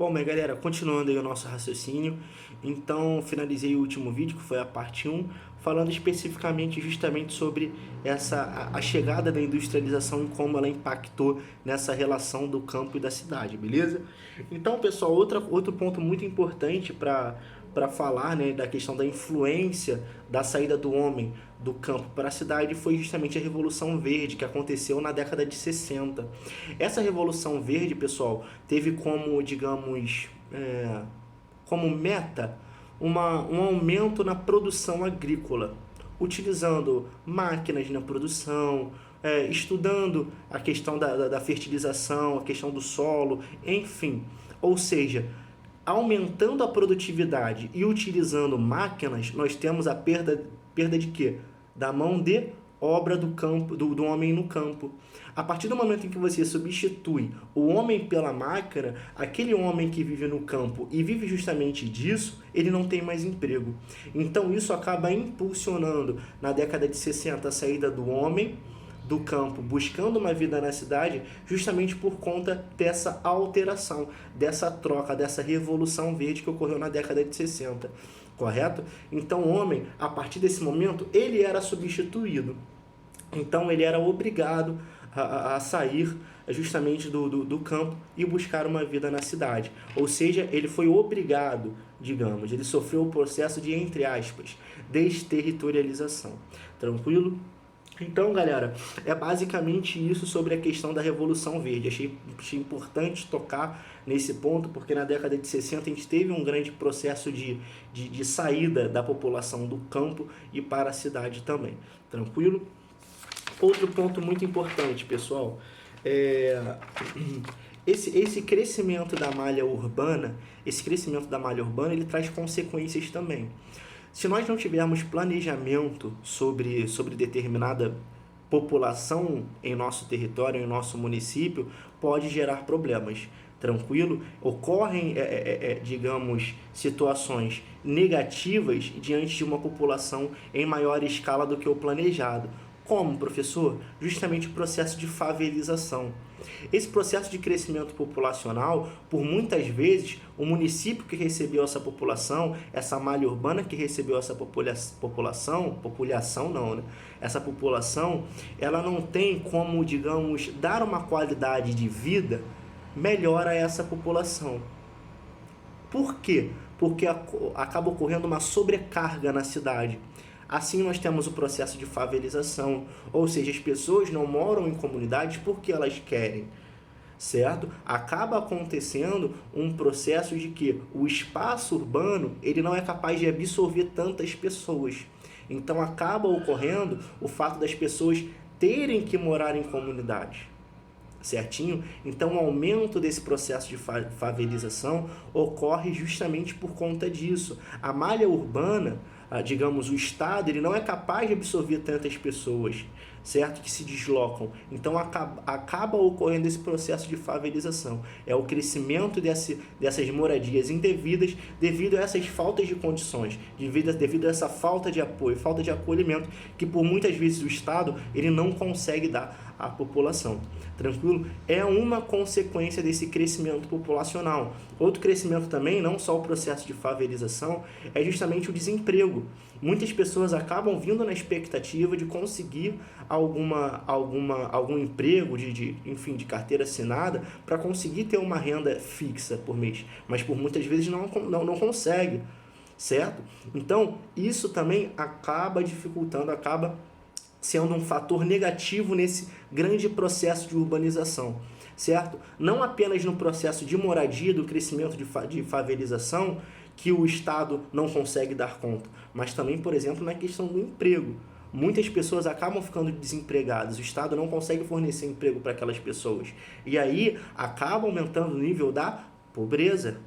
Bom, minha galera, continuando aí o nosso raciocínio, então finalizei o último vídeo, que foi a parte 1, falando especificamente justamente sobre a chegada da industrialização e como ela impactou nessa relação do campo e da cidade, beleza? Então, pessoal, outro ponto muito importante para falar, né, da questão da influência da saída do homem do campo para a cidade foi justamente a Revolução Verde, que aconteceu na década de 60. Essa Revolução Verde, pessoal, teve como, digamos, como meta um aumento na produção agrícola, utilizando máquinas na produção, estudando a questão da fertilização, a questão do solo, enfim. Ou seja, aumentando a produtividade e utilizando máquinas, nós temos a perda de quê? Da mão de obra do campo, do homem no campo. A partir do momento em que você substitui o homem pela máquina, aquele homem que vive no campo e vive justamente disso, ele não tem mais emprego. Então isso acaba impulsionando na década de 60 a saída do homem do campo, buscando uma vida na cidade, justamente por conta dessa alteração, dessa troca, dessa revolução verde que ocorreu na década de 60, correto? Então o homem, a partir desse momento, ele era substituído. Então ele era obrigado a sair justamente do campo e buscar uma vida na cidade. Ou seja, ele foi obrigado, digamos, ele sofreu o processo de, entre aspas, desterritorialização. Tranquilo? Então, galera, é basicamente isso sobre a questão da Revolução Verde. Achei importante tocar nesse ponto, porque na década de 60 a gente teve um grande processo de saída da população do campo e para a cidade também. Tranquilo? Outro ponto muito importante, pessoal, esse crescimento da malha urbana, ele traz consequências também. Se nós não tivermos planejamento sobre determinada população em nosso território, em nosso município, pode gerar problemas. Tranquilo? Ocorrem, digamos, situações negativas diante de uma população em maior escala do que o planejado. Como, professor? Justamente o processo de favelização. Esse processo de crescimento populacional, por muitas vezes, o município que recebeu essa população, essa malha urbana que recebeu essa população, essa população, ela não tem como, digamos, dar uma qualidade de vida melhor a essa população. Por quê? Porque acaba ocorrendo uma sobrecarga na cidade. Assim nós temos o processo de favelização, ou seja, as pessoas não moram em comunidades porque elas querem, certo? Acaba acontecendo um processo de que o espaço urbano ele não é capaz de absorver tantas pessoas. Então acaba ocorrendo o fato das pessoas terem que morar em comunidades. Certinho? Então o aumento desse processo de favelização ocorre justamente por conta disso. A malha urbana, digamos, o Estado, ele não é capaz de absorver tantas pessoas, certo? Que se deslocam. Então acaba ocorrendo esse processo de favelização. É o crescimento dessas moradias indevidas devido a essas faltas de condições, devido a essa falta de apoio, falta de acolhimento que por muitas vezes o Estado ele não consegue dar à população. Tranquilo? É uma consequência desse crescimento populacional. Outro crescimento também, não só o processo de favelização, é justamente o desemprego. Muitas pessoas acabam vindo na expectativa de conseguir algum emprego, enfim, de carteira assinada, para conseguir ter uma renda fixa por mês, mas por muitas vezes não consegue, certo? Então, isso também acaba dificultando, acaba sendo um fator negativo nesse grande processo de urbanização, certo? Não apenas no processo de moradia, do crescimento de favelização, que o Estado não consegue dar conta, mas também, por exemplo, na questão do emprego. Muitas pessoas acabam ficando desempregadas, o Estado não consegue fornecer emprego para aquelas pessoas, e aí acaba aumentando o nível da pobreza.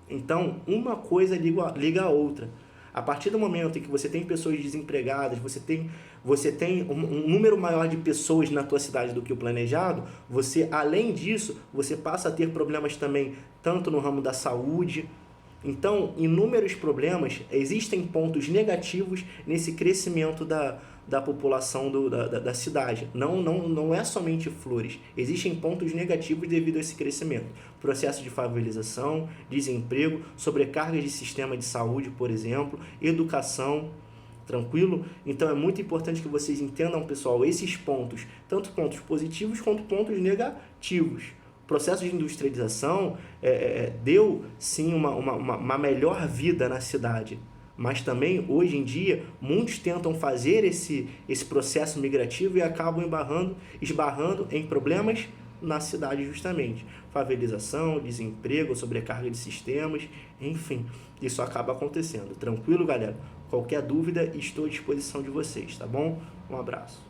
Então, uma coisa liga a outra. A partir do momento em que você tem pessoas desempregadas, você tem um número maior de pessoas na tua cidade do que o planejado, além disso, você passa a ter problemas também, tanto no ramo da saúde, Então, inúmeros problemas, existem pontos negativos nesse crescimento da população da cidade. Não é somente flores, existem pontos negativos devido a esse crescimento. Processo de favelização, desemprego, sobrecarga de sistema de saúde, por exemplo, educação. Tranquilo? Então é muito importante que vocês entendam, pessoal, esses pontos, tanto pontos positivos quanto pontos negativos. O processo de industrialização deu, sim, uma melhor vida na cidade, mas também, hoje em dia, muitos tentam fazer esse processo migrativo e acabam esbarrando em problemas na cidade justamente. Favelização, desemprego, sobrecarga de sistemas, enfim, isso acaba acontecendo. Tranquilo, galera? Qualquer dúvida, estou à disposição de vocês, tá bom? Um abraço.